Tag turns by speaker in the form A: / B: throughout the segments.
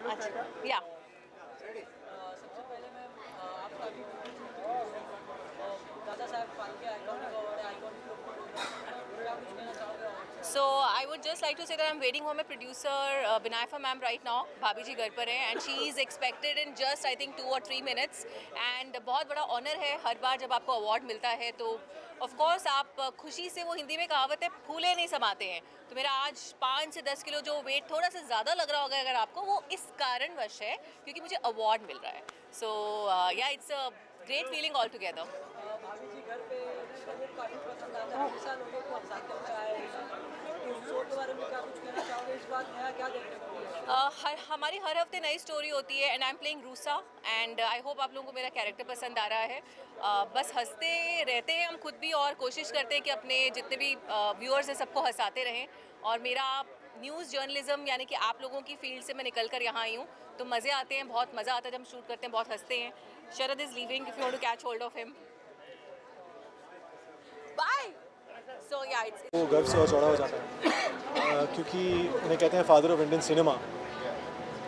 A: या
B: सबसे पहले मैं आपका दादा साहब फाल्के आइकॉनिक और आइकॉनिक लोग क्या कुछ कहना चाहोगे?
A: So I would just like to say that I'm waiting for my producer Binayfa ma'am right now. भाभी जी घर पर हैं and she is expected in just I think 2 or 3 minutes. And बहुत बड़ा ऑनर है हर बार जब आपको अवार्ड मिलता है तो ऑफ कोर्स आप खुशी से, वो हिंदी में कहावत है, फूले नहीं समाते हैं, तो मेरा आज 5 से 10 किलो जो वेट थोड़ा सा ज़्यादा लग रहा होगा अगर आपको, वो इस कारणवश है क्योंकि मुझे अवार्ड मिल रहा है. सो yeah it's a great feeling all together.
B: भाभी जी घर पे काफ़ी पसंद आता है, हमेशा लोगों को हंसाते हुए आए हैं. उस शो के बारे में क्या कुछ कहना चाहोगे? इस बार नया क्या देखने को मिला?
A: हमारी हर हफ्ते नई स्टोरी होती है and I am playing RUSA and I hope आप लोगों को मेरा कैरेक्टर पसंद आ रहा है. बस हंसते रहते हैं हम खुद भी और कोशिश करते हैं कि अपने जितने भी व्यूअर्स हैं सबको हंसाते रहें. और मेरा न्यूज़ जर्नलिज्म यानी कि आप लोगों की फील्ड से मैं निकल कर यहाँ आई हूँ, तो मज़े आते हैं, बहुत मज़ा आता है जब हम शूट करते हैं, बहुत हंसते हैं. Sharad is leaving if you want to catch hold of him. Bye. So yeah it's
C: वो गर्व से और चौड़ा हो जाता है क्योंकि उन्हें कहते हैं फादर ऑफ इंडियन सिनेमा.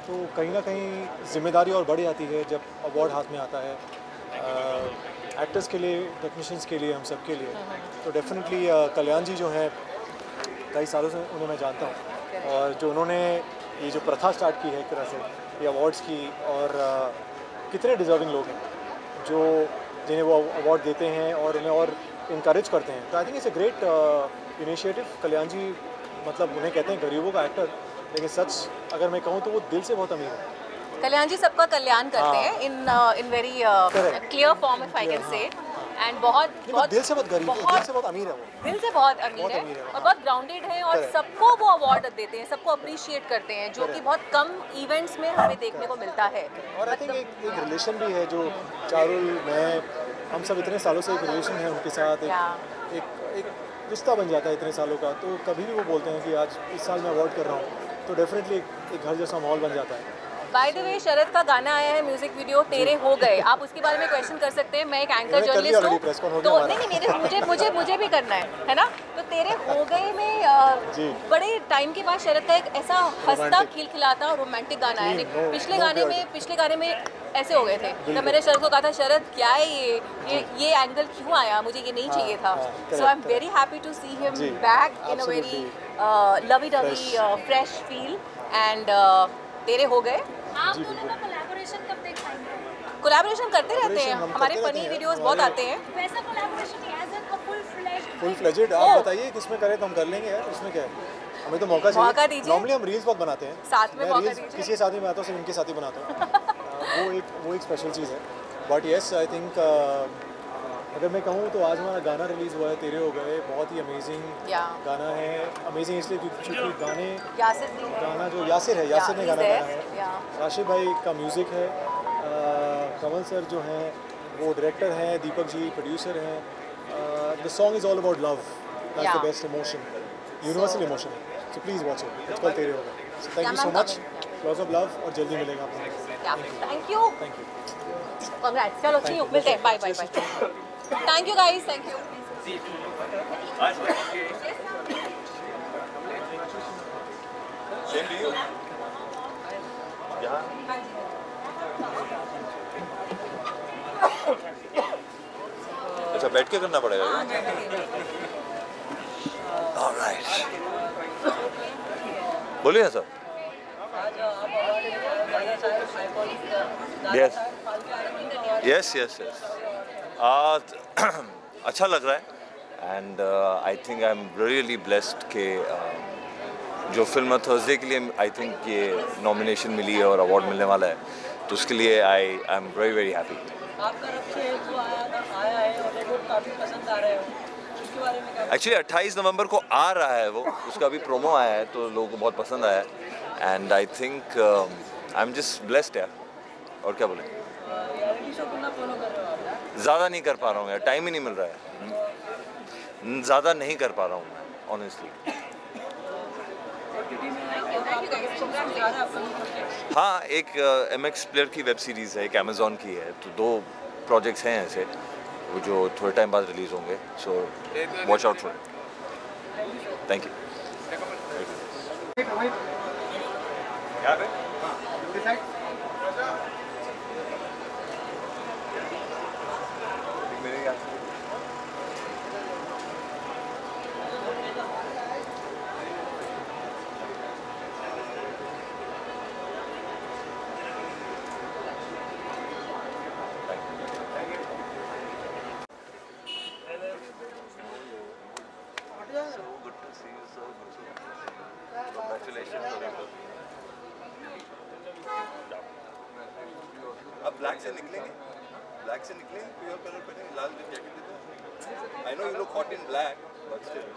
C: तो कहीं ना कहीं जिम्मेदारी और बढ़ जाती है जब अवार्ड हाथ में आता है, एक्टर्स के लिए, टेक्नीशियंस के लिए, हम सब के लिए. तो डेफिनेटली कल्याण जी जो हैं, कई सालों से उन्हें मैं जानता हूँ और जो उन्होंने ये जो प्रथा स्टार्ट की है एक तरह से ये अवार्ड्स की, और कितने डिज़र्विंग लोग हैं जो जिन्हें वो अवार्ड देते हैं और उन्हें और इनकरेज करते हैं. तो I think it's a great initiative. Kalyan ji मतलब उन्हें कहते हैं गरीबों का एक्टर, लेकिन सच अगर मैं कहूँ तो वो दिल से बहुत अमीर है.
A: कल्याण जी सबका कल्याण करते हैं in very clear form if I can say. And बहुत
C: दिल से बहुत गरीब, दिल से बहुत अमीर है वो.
A: दिल से बहुत अमीर है और बहुत ग्राउंडेड है और सबको वो अवार्ड देते हैं, सबको अप्रिशिएट करते हैं, जो कि बहुत कम इवेंट्स में हमें देखने को मिलता है.
C: और आई थिंक एक रिलेशन भी है जो चारुल, मैं, हम सब इतने सालों से एक रिलेशन है उनके साथ, एक रिश्ता बन जाता है इतने सालों का. तो कभी भी वो बोलते हैं कि आज इस साल मैं अवार्ड कर रहा हूँ, तो डेफिनेटली एक घर जैसा माहौल बन जाता है.
A: बाय द वे शरद का गाना आया है, म्यूजिक वीडियो तेरे हो गए. आप उसके बारे में क्वेश्चन कर सकते हैं. मैं एक एंकर जर्नलिस्ट हूँ तो नहीं, मुझे भी करना है ना. तो तेरे हो गए में बड़े टाइम के बाद शरद का एक ऐसा हंसता खिलखिलाता रोमांटिक गाना है. पिछले गाने में ऐसे हो गए थे. तब मैंने शरद को कहा था, शरद क्या है ये एंगल क्यों आया, मुझे ये नहीं चाहिए था. So I am very happy to see him back in a very lovey dovey fresh feel. And तेरे हो गए.
D: आप दोनों का कोलैबोरेशन कब देख पाएंगे?
A: कोलैबोरेशन करते रहते हैं, हमारे फनी वीडियोस बहुत आते हैं.
D: वैसा collaboration as an
C: full fledged आप बताइए किसमें करें तो हम कर लेंगे यार. इसमें क्या है, हमें तो मौका चाहिए. नॉर्मली हम रील्स बहुत बनाते हैं
A: साथ में, मौका दीजिए.
C: किसी के साथ ही बनाता हूँ, सिर्फ इनके साथ ही बनाता हूँ. वो एक स्पेशल चीज़ है. बट येस आई थिंक अगर मैं कहूँ तो आज हमारा गाना रिलीज़ हुआ है, तेरे हो गए. बहुत ही अमेजिंग गाना है. अमेजिंग इसलिए क्योंकि गाना जो यासिर है, यासिर ने गाना गाया है. राशिद भाई का म्यूज़िक है. कमल सर जो हैं वो डायरेक्टर हैं, दीपक जी प्रोड्यूसर हैं. The song is all about love. That's the best emotion, universal emotion. So please watch it. It's called तेरे हो गए. So thank you so much. Lots of love और जल्दी मिलेगा आपको.
A: Thank you. कांग्रेट्स. चलो सी यू, मिलते हैं. Bye bye bye. Thank you guys. Thank you.
E: अच्छा, बैठ के करना पड़ेगा. ऑलराइट, बोलिए ना सर. Yes yes yes. अच्छा लग रहा है and I think I am really blessed के जो फिल्म थर्सडे के लिए आई थिंक ये नॉमिनेशन मिली है और अवार्ड मिलने वाला है, तो उसके लिए आई एम वेरी वेरी हैप्पी.
B: आपका तरफ से जो आया है और लोगों को काफ़ी पसंद आ रहे हो, उसके बारे में क्या?
E: एक्चुअली 28 नवंबर को आ रहा है वो, उसका भी प्रोमो आया है तो लोगों को बहुत पसंद आया है and I think I am just blessed यार. और क्या बोले,
B: रियलिटी शो कितना फॉलो कर रहे हो आप?
E: ज़्यादा नहीं कर पा रहा हूँ यार, टाइम ही नहीं मिल रहा है. ज़्यादा नहीं कर पा रहा हूँ मैं ऑनेस्टली. हाँ, एक MX प्लेयर की वेब सीरीज़ है, एक अमेज़ॉन की है, तो 2 प्रोजेक्ट्स हैं ऐसे वो जो थोड़े टाइम बाद रिलीज़ होंगे. So watch out for it. Thank you. अब ब्लैक से निकलेंगे, ब्लैक से निकलेंगे, कोई और कलर पहने, लाल जैकेट दे दो। I know you look hot in black, but still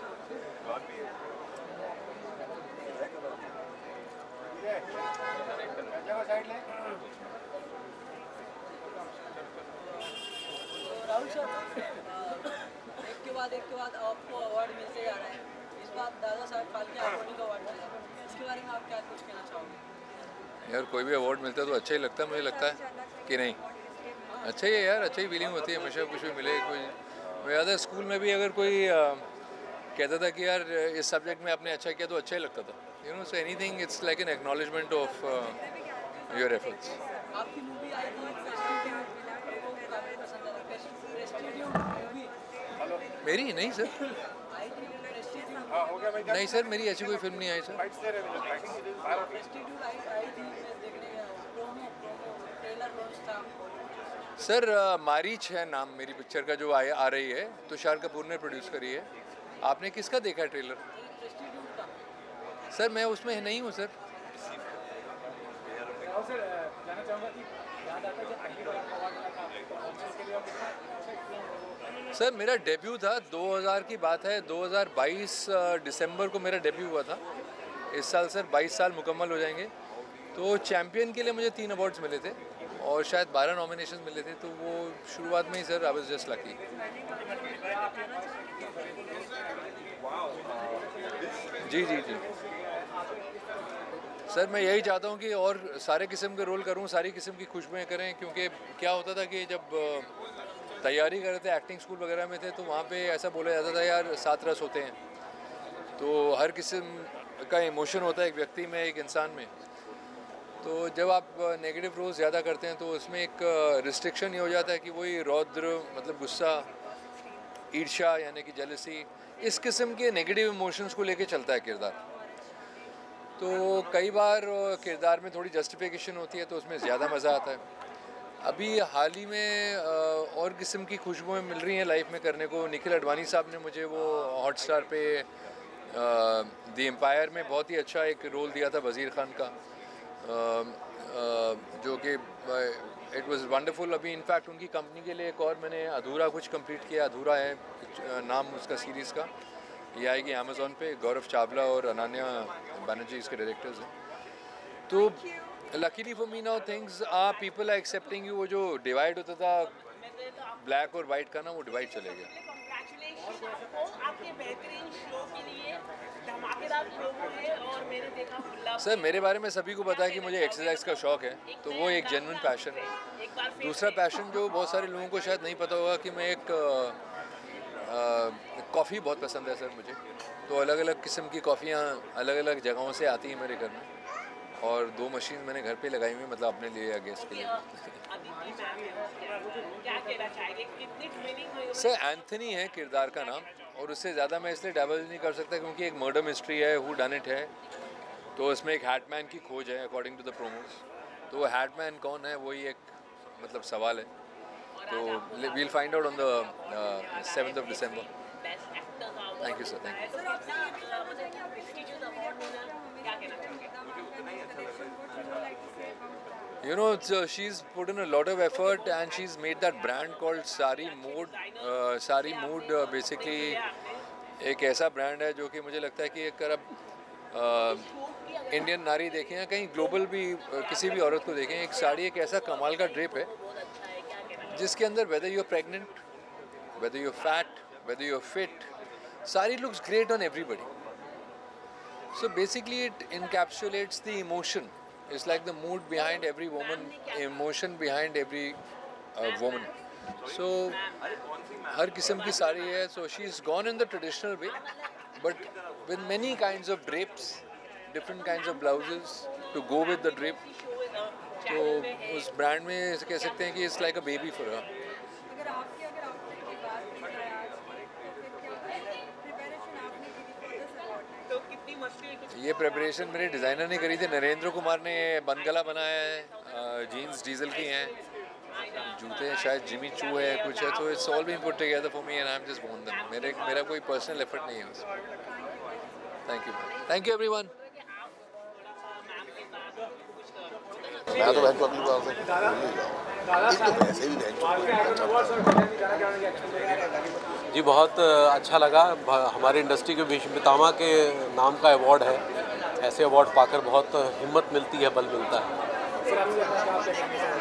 E: not be
B: Rahul sir, एक के बाद आपको अवार्ड मिलते जा रहे हैं। इस बार दादा साहब फाल्के अवार्ड का अवार्ड मिला, इसके बारे में आप क्या कुछ कहना चाहोगे?
F: यार कोई भी अवार्ड मिलता है तो अच्छा ही लगता है, मुझे लगता है कि नहीं, अच्छा ही है यार, अच्छी ही फीलिंग होती है हमेशा कुछ भी मिले। कोई मुझे याद है स्कूल में भी अगर कोई कहता था कि यार इस सब्जेक्ट में आपने अच्छा किया तो अच्छा ही लगता था, you know. So anything it's like an acknowledgement of your efforts.
B: आपकी मूवी आई थी प्रेस्टिड्यूट, लोगों को काफ़ी पसंद आई प्रेस्टिड्यूट मूवी।
F: मेरी नहीं सर,
B: आई थी प्रेस्टिड्यूट,
F: नहीं सर, मेरी ऐसी कोई फिल्म नहीं आई सर।
B: प्रेस्टिड्यूट आई थी, मैं देखने गया हूँ। प्रोमो ट्रेलर लॉन्च था।
F: सर मारीच है नाम मेरी पिक्चर का, जो आ रही है, तुषार कपूर ने प्रोड्यूस करी है। आपने किसका देखा है ट्रेलर?
B: प्रेस्टिड्यूट का।
F: सर मैं उसमें नहीं हूँ सर। सर मेरा डेब्यू था 2000 की बात है, 2022 दिसंबर को मेरा डेब्यू हुआ था। इस साल सर 22 साल मुकम्मल हो जाएंगे। तो चैम्पियन के लिए मुझे 3 अवार्ड्स मिले थे और शायद 12 नॉमिनेशन मिले थे, तो वो शुरुआत में ही sir I was just lucky. जी जी जी सर, मैं यही चाहता हूँ कि और सारे किस्म के रोल करूँ, सारी किस्म की खुशबुएँ करें, क्योंकि क्या होता था कि जब तैयारी कर रहे थे एक्टिंग स्कूल वगैरह में थे तो वहाँ पे ऐसा बोला जाता था यार 7 रस होते हैं, तो हर किस्म का इमोशन होता है एक व्यक्ति में, एक इंसान में। तो जब आप नेगेटिव रोल ज़्यादा करते हैं तो उसमें एक रिस्ट्रिक्शन ये हो जाता है कि वही रौद्र मतलब गुस्सा, ईर्ष्या यानी कि जेलसी, इस किस्म के नेगेटिव इमोशंस को लेके चलता है किरदार। तो कई बार किरदार में थोड़ी जस्टिफिकेशन होती है तो उसमें ज़्यादा मज़ा आता है। अभी हाल ही में और किस्म की खुशबुएँ मिल रही हैं लाइफ में करने को। निखिल अडवाणी साहब ने मुझे वो हॉटस्टार पे द एम्पायर में बहुत ही अच्छा एक रोल दिया था वज़ीर खान का, जो कि इट वाज वंडरफुल। अभी इनफैक्ट उनकी कंपनी के लिए एक और मैंने अधूरा कुछ कंप्लीट किया, अधूरा है नाम उसका सीरीज़ का, ये आएगी अमेज़ॉन पे। गौरव चावला और अनन्या बनर्जी इसके डायरेक्टर्स हैं। तो luckily for me now things are people are accepting you. वो जो डिवाइड होता था ब्लैक और वाइट का ना, वो डिवाइड चले गया। सर मेरे बारे में सभी को पता है कि मुझे एक्सरसाइज का शौक़ है, तो वो एक जेन्युइन पैशन है। दूसरा पैशन जो बहुत सारे लोगों को शायद नहीं पता होगा कि मैं एक कॉफ़ी बहुत पसंद है सर मुझे। तो अलग अलग किस्म की कॉफ़ियाँ अलग अलग जगहों से आती हैं मेरे घर में, और 2 मशीन मैंने घर पे लगाई हुई, मतलब अपने लिए या गेस्ट के लिए। सर एंथनी है किरदार का नाम, और उससे ज़्यादा मैं इसलिए डाइवर्ज नहीं कर सकता क्योंकि एक मर्डर मिस्ट्री है, हू डन इट है, तो उसमें एक हैटमैन की खोज है अकॉर्डिंग टू द प्रोमोस। तो वो हैटमैन कौन है वही एक मतलब सवाल है। तो we'll find out on the 7th of December। Thank you sir, thank you. You know, she's put in a lot of effort and she's made that brand called Sari Mood. Sari Mood basically एक ऐसा brand है जो कि मुझे लगता है कि अगर आप इंडियन नारी देखें या कहीं ग्लोबल भी किसी भी औरत को देखें, एक साड़ी एक ऐसा कमाल का ड्रेप है जिसके अंदर whether you are pregnant, whether you are fat, whether you are fit, sari looks great on everybody. So basically it encapsulates the emotion. It's like the mood behind every woman, emotion behind every woman. So हर किस्म की साड़ी है. So she's gone in the traditional way, but with many kinds of drapes, different kinds of blouses to go with the drape. तो उस brand में कह सकते हैं कि it's like a baby for her.
B: अगर आपकी बात की जाए आज, तो फिर क्या प्रिपरेशन आपने की थी फॉर दिस अवार्ड नाइट? तो कितनी मस्ती?
F: ये प्रिपरेशन मेरे डिज़ाइनर ने करी थी, नरेंद्र कुमार ने बनगला बनाया है, जीन्स डीजल की हैं, जूते शायद जिमी चू है कुछ है, तो it's all been put together for me and I am just bone them. मेरा कोई पर्सनल एफर्ट नहीं है उसमें। Thank you everyone.
G: मैं तो बैंक अगली बार से एक तो वैसे भी बैंक
H: जी बहुत अच्छा लगा। हमारी इंडस्ट्री के भीष्म पितामह के नाम का अवार्ड है, ऐसे अवार्ड पाकर बहुत हिम्मत मिलती है, बल मिलता है।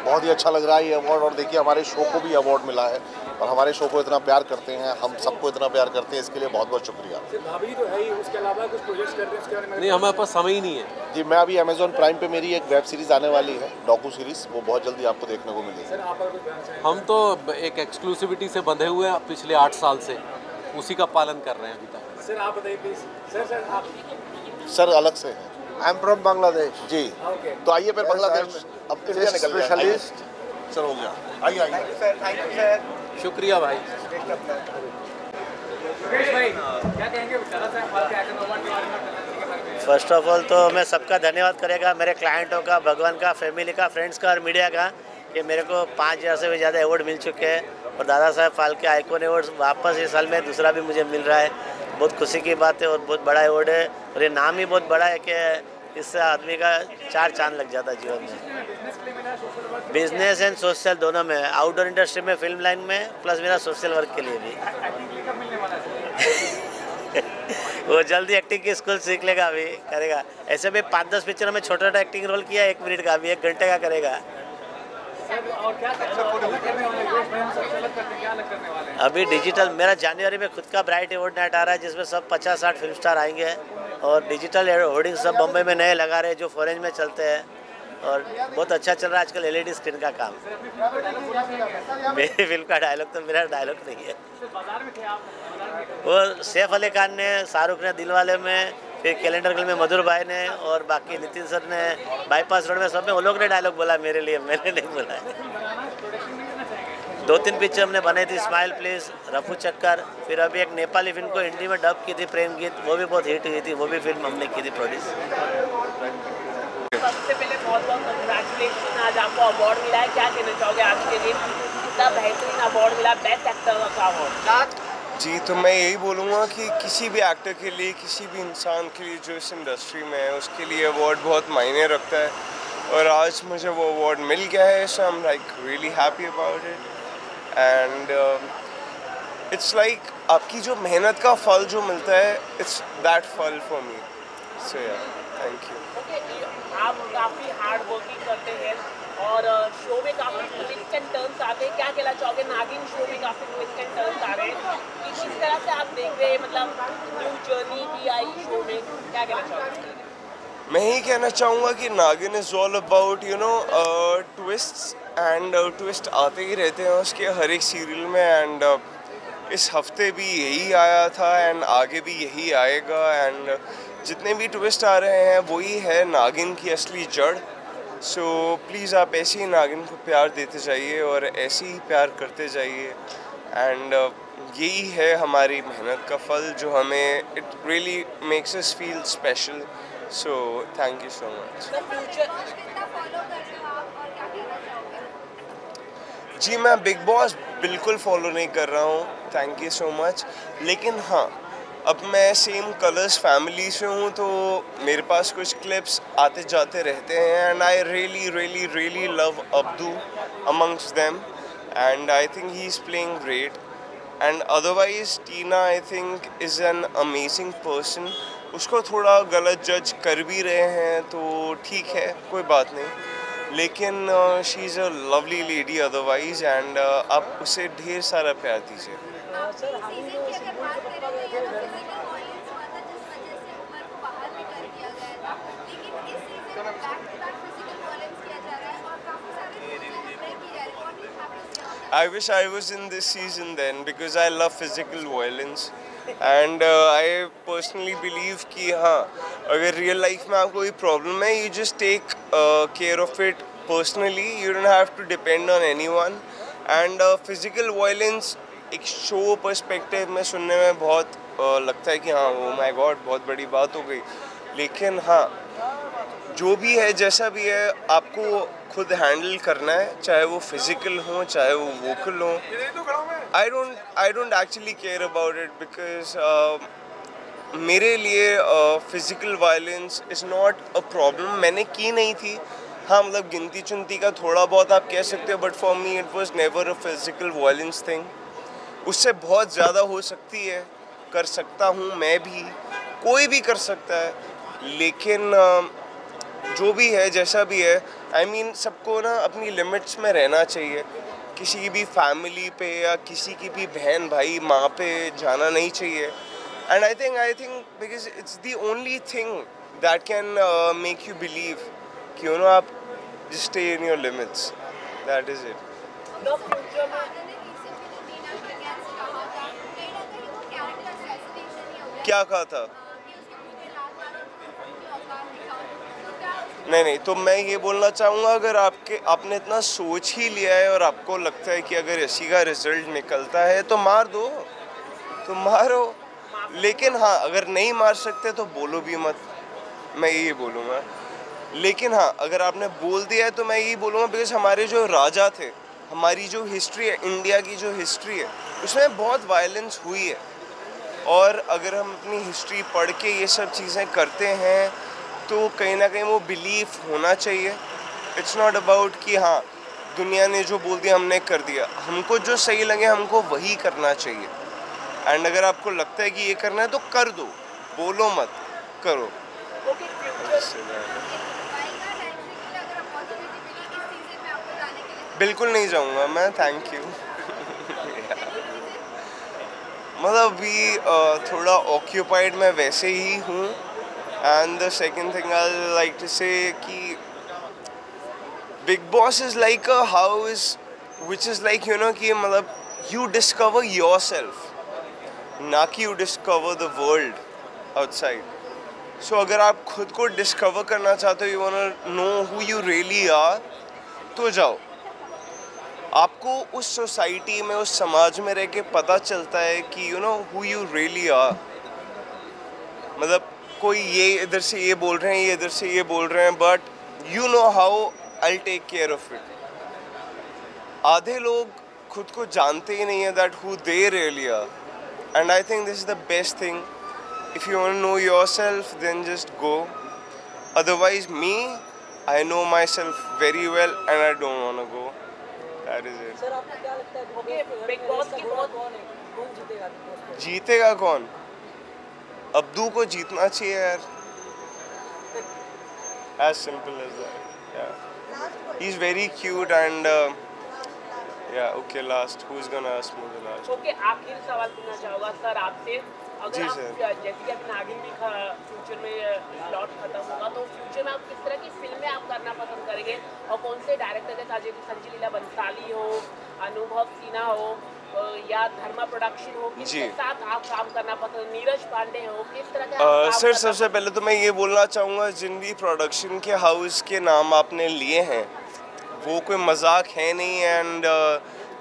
G: बहुत ही अच्छा लग रहा है ये अवार्ड। और देखिए हमारे शो को भी अवार्ड मिला है और हमारे शो को इतना प्यार करते हैं, हम सबको इतना प्यार करते हैं, इसके लिए बहुत बहुत शुक्रिया।
C: भाभी तो है ही, उसके अलावा कुछ प्रोजेक्ट्स कर रहे हैं उसके बारे में?
H: नहीं, हमारे पास समय ही नहीं है
G: जी। मैं अभी अमेजॉन प्राइम पे मेरी एक वेब सीरीज़ आने वाली है, डॉकू सीरीज़, वो बहुत जल्दी आपको देखने को मिलेगी।
C: सर आप अगर कुछ कहना चाहें?
H: हम तो एक एक्सक्लूसिविटी से बंधे हुए हैं पिछले 8 साल से, उसी का पालन कर रहे हैं अभी तक।
C: सर आप बताइए प्लीज। सर आप
G: सर अलग से हैं।
I: I am from Bangladesh.
G: जी
C: ओके,
G: तो आइए फिर बांग्लादेश अब इंडिया निकल गया।
I: स्पेशलिस्ट
G: सर हो गया, आइए आइए।
I: Sir, thank you sir.
H: शुक्रिया भाई।
J: फर्स्ट ऑफ ऑल तो मैं सबका धन्यवाद करेगा, मेरे क्लाइंटों का, भगवान का, फैमिली का, फ्रेंड्स का और मीडिया का, कि मेरे को 5000 से भी ज़्यादा अवार्ड मिल चुके हैं और दादा साहब फाल्के आइकॉन अवार्ड वापस इस साल में दूसरा भी मुझे मिल रहा है। बहुत खुशी की बात है और बहुत बड़ा अवार्ड है और ये नाम ही बहुत बड़ा है कि इससे आदमी का 4 चांद लग जाता है जीवन में। बिजनेस एंड सोशल दोनों में, आउटडोर इंडस्ट्री में, फिल्म लाइन में, प्लस मेरा सोशल वर्क के लिए भी। वो जल्दी एक्टिंग की स्कूल सीख लेगा, अभी करेगा। ऐसे भी 5-10 पिक्चरों में छोटा छोटा एक्टिंग रोल किया, 1 मिनट का, अभी 1 घंटे का करेगा। अभी डिजिटल मेरा जनवरी में खुद का ब्राइट अवार्ड नाइट आ रहा है, जिसमें सब 50-60 फिल्म स्टार आएंगे और डिजिटल होर्डिंग सब बम्बई में नए लगा रहे हैं जो फॉरेन में चलते हैं और बहुत अच्छा चल रहा है आजकल LED स्क्रीन का काम। मेरी फिल्म का डायलॉग तो मेरा डायलॉग नहीं है, वो सैफ अली खान ने, शाहरुख ने दिलवाले में, फिर कैलेंडर गर्ल में मधुर भाई ने और बाकी नितिन सर ने, बाईपास रोड में, सब में वो लोग ने डायलॉग बोला मेरे लिए, मैंने नहीं बोला है। 2-3 पिक्चर हमने बनाई थी, स्माइल प्लीज, रफू चक्कर, फिर अभी एक नेपाली फिल्म को हिंदी में डब की थी, प्रेम गीत, वो भी बहुत हिट हुई थी, वो भी फिल्म हमने की थी प्रोड्यूस।
B: सबसे पहले बहुत बहुत कंग्रेचुलेशन, आज आपको अवार्ड मिला है, क्या कहना चाहोगे आज के दिन? कितना बेहतरीन अवार्ड मिला, बेस्ट एक्टर का अवार्ड।
K: जी तो मैं यही बोलूँगा कि किसी भी एक्टर के लिए, किसी भी इंसान के लिए जो इस इंडस्ट्री में है, उसके लिए अवार्ड बहुत मायने रखता है और आज मुझे वो अवार्ड मिल गया है, so I am like really happy about it and it's like आपकी जो मेहनत का फल जो मिलता है, इट्स दैट फल for me, so yeah thank you.
B: आप काफ़ी हार्ड वर्किंग करते हैं और शो में काफ़ी ट्विस्ट एंड टर्न्स आते हैं, क्या कहना चाहोगे? नागिन शो में काफ़ी ट्विस्ट एंड टर्न्स आ रहे हैं, किस तरह से आप देख रहे हैं, मतलब न्यू जर्नी की आई शो में, क्या कहना चाहोगे?
K: मैं ही कहना चाहूँगा कि नागिन is all about you know twists and twist आते ही रहते हैं उसके हर एक सीरियल में एंड इस हफ्ते भी यही आया था एंड आगे भी यही आएगा एंड जितने भी ट्विस्ट आ रहे हैं वही है नागिन की असली जड़। सो प्लीज़ आप ऐसे ही नागिन को प्यार देते जाइए और ऐसे ही प्यार करते जाइए एंड यही है हमारी मेहनत का फल जो हमें it really makes us feel special. So thank you so much. जी मैं बिग बॉस बिल्कुल फॉलो नहीं कर रहा हूँ, थैंक यू सो मच, लेकिन हाँ अब मैं सेम कलर्स फैमिली से हूँ तो मेरे पास कुछ क्लिप्स आते जाते रहते हैं and I really love Abdu amongst them and I think he is playing great and otherwise Tina I think is an amazing person. उसको थोड़ा गलत जज कर भी रहे हैं तो ठीक है, कोई बात नहीं, लेकिन she is a lovely lady otherwise and आप उसे ढेर सारा प्यार दीजिए। I wish I was in this season then because I love physical violence and I personally believe कि हाँ अगर real life में आपको कोई problem है you just take care of it personally, you don't have to depend on anyone. And physical violence एक show perspective में सुनने में बहुत लगता है कि हाँ ओ माय गॉड बहुत बड़ी बात हो गई, लेकिन हाँ जो भी है जैसा भी है आपको खुद हैंडल करना है, चाहे वो फिजिकल हो चाहे वो वोकल हो। I don't actually care about it because मेरे लिए physical violence is not a problem. मैंने की नहीं थी, हाँ मतलब गिनती चुनती का थोड़ा बहुत आप कह सकते हो, but for me it was never a physical violence thing. उससे बहुत ज़्यादा हो सकती है, कर सकता हूँ मैं भी, कोई भी कर सकता है, लेकिन जो भी है जैसा भी है आई मीन सबको ना अपनी लिमिट्स में रहना चाहिए। किसी की भी फैमिली पे या किसी की भी बहन भाई माँ पे जाना नहीं चाहिए। And I think because it's the only thing that can make you believe कि यू नो आप just stay in your limits, that is it. क्या कहा था? नहीं, तो मैं ये बोलना चाहूँगा अगर आपने इतना सोच ही लिया है और आपको लगता है कि अगर इसी का रिजल्ट निकलता है तो मार दो, तो मारो, लेकिन हाँ अगर नहीं मार सकते तो बोलो भी मत, मैं यही बोलूँगा। लेकिन हाँ अगर आपने बोल दिया है तो मैं यही बोलूँगा बिकॉज हमारे जो राजा थे, हमारी जो हिस्ट्री है, इंडिया की जो हिस्ट्री है, उसमें बहुत वायलेंस हुई है। और अगर हम अपनी हिस्ट्री पढ़ के ये सब चीज़ें करते हैं तो कहीं ना कहीं वो बिलीफ होना चाहिए। इट्स नॉट अबाउट कि हाँ दुनिया ने जो बोल दिया हमने कर दिया, हमको जो सही लगे हमको वही करना चाहिए। एंड अगर आपको लगता है कि ये करना है तो कर दो, बोलो मत, करो। बिल्कुल नहीं जाऊँगा मैं, थैंक यू। मतलब अभी थोड़ा ऑक्यूपाइड मैं वैसे ही हूँ। And the second thing I like to say कि Bigg Boss is like a house which is like you know कि मतलब यू डिस्कवर योर सेल्फ, ना कि you discover the world outside. So अगर आप खुद को डिस्कवर करना चाहते हो, you want know who you really are, तो जाओ। आपको उस सोसाइटी में, उस समाज में रह के पता चलता है कि you know who you really are. मतलब कोई ये इधर से ये बोल रहे हैं, ये इधर से ये बोल रहे हैं, but you know how I take care of it. आधे लोग खुद को जानते ही नहीं है that who they really are. And I think this is the best thing. If you want to know yourself then just go. Otherwise me, I know myself very well and I don't want to go. That is it.
B: Sir आपको क्या लगता है big boss की कौन जीतेगा?
K: जीतेगा कौन? Abdu को जीतना चाहिए यार। As simple as that. Yeah. He's very cute and yeah. Okay, last. Who's gonna ask me the last?
B: Okay, आखिरी सवाल पूछना चाहूँगा सर आपसे। अगर आप जैसे कि अभी नागिन भी फ्यूचर में प्लॉट खत्म होगा तो फ्यूचर में आप किस तरह की फिल्में आप करना पसंद करेंगे और कौन से डायरेक्टर के साथ, जैसे संजय लीला बंसाली हो, अनुभव सिन्हा हो या धर्मा प्रोडक्शन हो, किसके साथ आप काम करना पसंद, नीरज पांडे हो, किस तरह के
K: सर सबसे पहले तो मैं ये बोलना चाहूँगा जिन भी प्रोडक्शन के हाउस के नाम आपने लिए हैं वो कोई मजाक है नहीं। एंड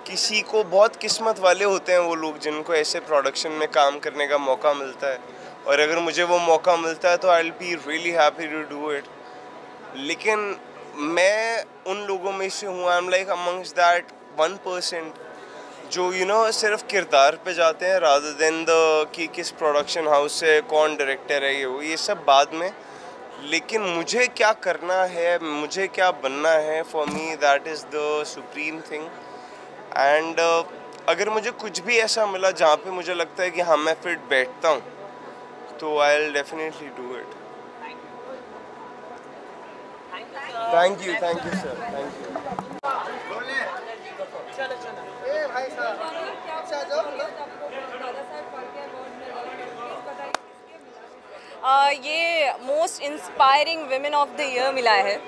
K: किसी को बहुत किस्मत वाले होते हैं वो लोग जिनको ऐसे प्रोडक्शन में काम करने का मौका मिलता है, और अगर मुझे वो मौका मिलता है तो I will be really happy to do it. लेकिन मैं उन लोगों में से हूँ, I am like amongst that 1% जो यू नो सिर्फ किरदार पे जाते हैं रादर देन द कि किस प्रोडक्शन हाउस से कौन डायरेक्टर है, ये सब बाद में। लेकिन मुझे क्या करना है, मुझे क्या बनना है, for me that is the supreme thing. And अगर मुझे कुछ भी ऐसा मिला जहाँ पे मुझे लगता है कि हाँ मैं फिट बैठता हूँ तो I will definitely do it. Thank you sir, thank you.
A: ये most inspiring women of the year मिला है।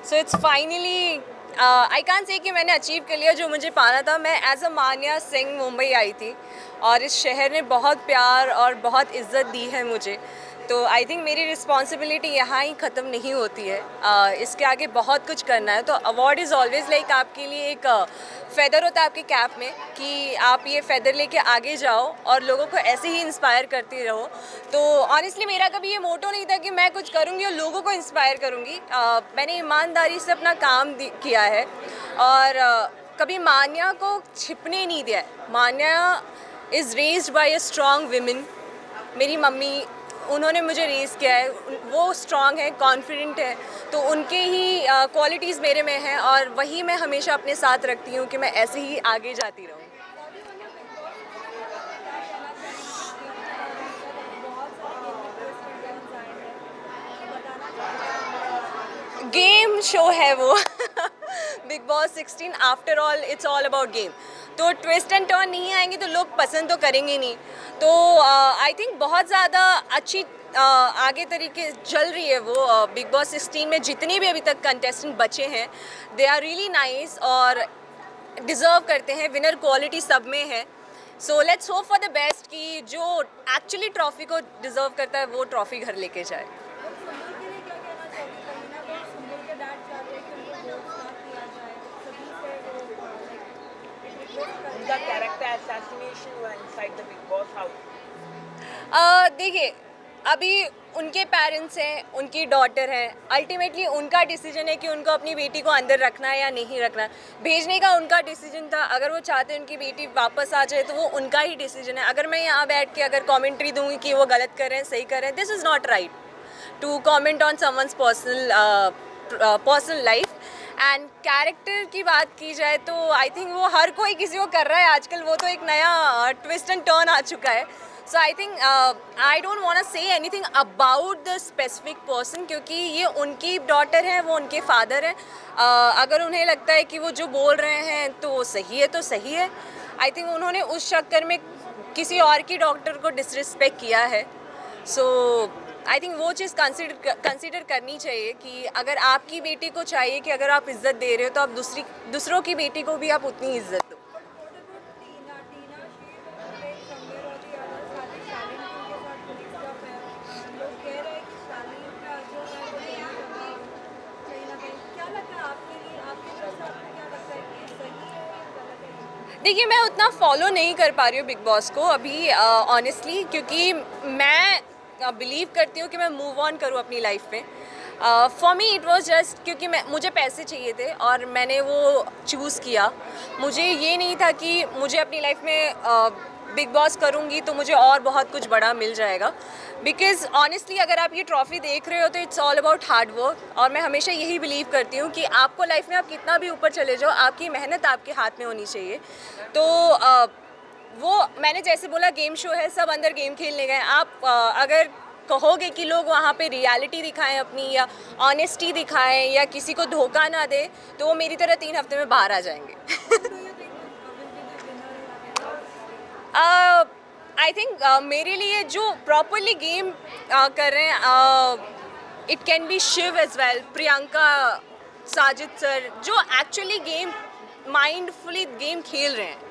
A: So it's finally I can't say कि मैंने अचीव कर लिया जो मुझे पाना था। मैं एज अ मान्या सिंह मुंबई आई थी और इस शहर ने बहुत प्यार और बहुत इज़्ज़त दी है मुझे। तो आई थिंक मेरी रिस्पॉन्सिबिलिटी यहाँ ही ख़त्म नहीं होती है, इसके आगे बहुत कुछ करना है। तो अवार्ड इज़ ऑलवेज़ लाइक आपके लिए एक फेदर होता है आपके कैप में कि आप ये फेदर लेके आगे जाओ और लोगों को ऐसे ही इंस्पायर करती रहो। तो ऑनेस्टली मेरा कभी ये मोटो नहीं था कि मैं कुछ करूँगी और लोगों को इंस्पायर करूँगी। मैंने ईमानदारी से अपना काम किया है और कभी मान्या को छिपने नहीं दिया है। Manya is raised by a strong women. मेरी मम्मी, उन्होंने मुझे रेज़ किया है, वो स्ट्रॉन्ग है, कॉन्फिडेंट है, तो उनके ही क्वालिटीज़ मेरे में हैं और वही मैं हमेशा अपने साथ रखती हूँ कि मैं ऐसे ही आगे जाती रहूँ। गेम शो है वो big boss 16 after all it's all about game. तो ट्विस्ट एंड टर्न नहीं आएंगे तो लोग पसंद तो करेंगे नहीं। तो आई थिंक बहुत ज़्यादा अच्छी आगे तरीके चल रही है वो बिग बॉस 16 में। जितने भी अभी तक कंटेस्टेंट बचे हैं दे आर रियली नाइस और डिज़र्व करते हैं, विनर क्वालिटी सब में है। So let's hope for the best कि जो एक्चुअली ट्रॉफी को डिज़र्व करता है वो ट्रॉफी घर लेके जाए।
B: उनका कैरेक्टर असैसिनेशन हुआ inside the big boss house.
A: देखिए, अभी उनके पेरेंट्स हैं, उनकी डॉटर है, अल्टीमेटली उनका डिसीजन है कि उनको अपनी बेटी को अंदर रखना है या नहीं रखना। भेजने का उनका डिसीजन था। अगर वो चाहते हैं उनकी बेटी वापस आ जाए तो वो उनका ही डिसीजन है। अगर मैं यहाँ बैठ के अगर कमेंट्री दूंगी कि वो गलत कर रहे हैं, सही कर रहे हैं, this is not right to comment on someone's personal life. And character की बात की जाए तो आई थिंक वो हर कोई किसी को कर रहा है आजकल, वो तो एक नया ट्विस्ट एंड टर्न आ चुका है। So I think I don't want to say anything about the specific person, क्योंकि ये उनकी डॉटर है, वो उनके फादर हैं। अगर उन्हें लगता है कि वो जो बोल रहे हैं तो सही है तो सही है। आई थिंक उन्होंने उस चक्कर में किसी और की डॉक्टर को डिसरिस्पेक्ट किया है। सो आई थिंक वो चीज़ कंसिडर करनी चाहिए कि अगर आपकी बेटी को चाहिए कि अगर आप इज़्ज़त दे रहे हो तो आप दूसरों की बेटी को भी आप उतनी इज़्ज़त दो। देखिए, मैं उतना फॉलो नहीं कर पा रही हूँ बिग बॉस को अभी ऑनेस्टली, क्योंकि मैं बिलीव करती हूँ कि मैं मूव ऑन करूँ अपनी लाइफ में। For me it was just क्योंकि मुझे पैसे चाहिए थे और मैंने वो चूज़ किया। मुझे ये नहीं था कि मुझे अपनी लाइफ में बिग बॉस करूँगी तो मुझे और बहुत कुछ बड़ा मिल जाएगा। बिकॉज़ ऑनेस्टली अगर आप ये ट्रॉफ़ी देख रहे हो तो it's all about hard work, और मैं हमेशा यही बिलीव करती हूँ कि आपको लाइफ में आप कितना भी ऊपर चले जाओ, आपकी मेहनत आपके हाथ में होनी चाहिए। तो वो मैंने जैसे बोला गेम शो है, सब अंदर गेम खेलने गए। आप अगर कहोगे कि लोग वहाँ पे रियलिटी दिखाएं अपनी या ऑनेस्टी दिखाएं या किसी को धोखा ना दे, तो वो मेरी तरह 3 हफ्ते में बाहर आ जाएंगे। आई थिंक मेरे लिए जो प्रॉपरली गेम कर रहे हैं, it can be Shiv as well, Priyanka, Sajid sir, जो एक्चुअली गेम माइंडफुली गेम खेल रहे हैं।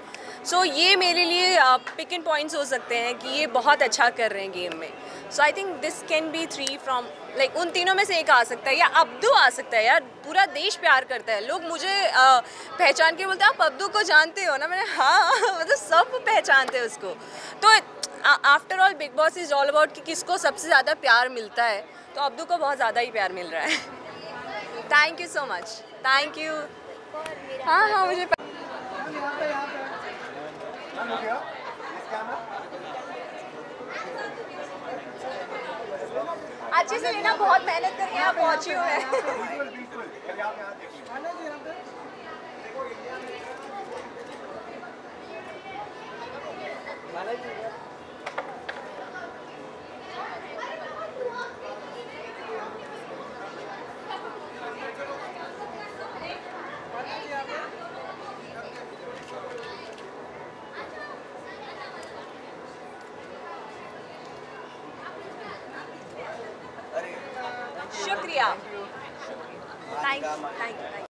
A: सो ये मेरे लिए पिक इन पॉइंट्स हो सकते हैं कि ये बहुत अच्छा कर रहे हैं गेम में। So I think this can be 3 from like उन तीनों में से एक आ सकता है, या अब्दू आ सकता है। यार पूरा देश प्यार करता है, लोग मुझे पहचान के बोलते हैं आप अब्दू को जानते हो ना? मैंने हाँ मतलब सब पहचानते हैं उसको। तो after all big Boss is all about कि किसको सबसे ज़्यादा प्यार मिलता है, तो अब्दू को बहुत ज़्यादा ही प्यार मिल रहा है। Thank you so much, thank you. हाँ मुझे अच्छे से लेना, बहुत मेहनत करके यहाँ पहुँची हूँ मैं। शुक्रिया, थैंक यू।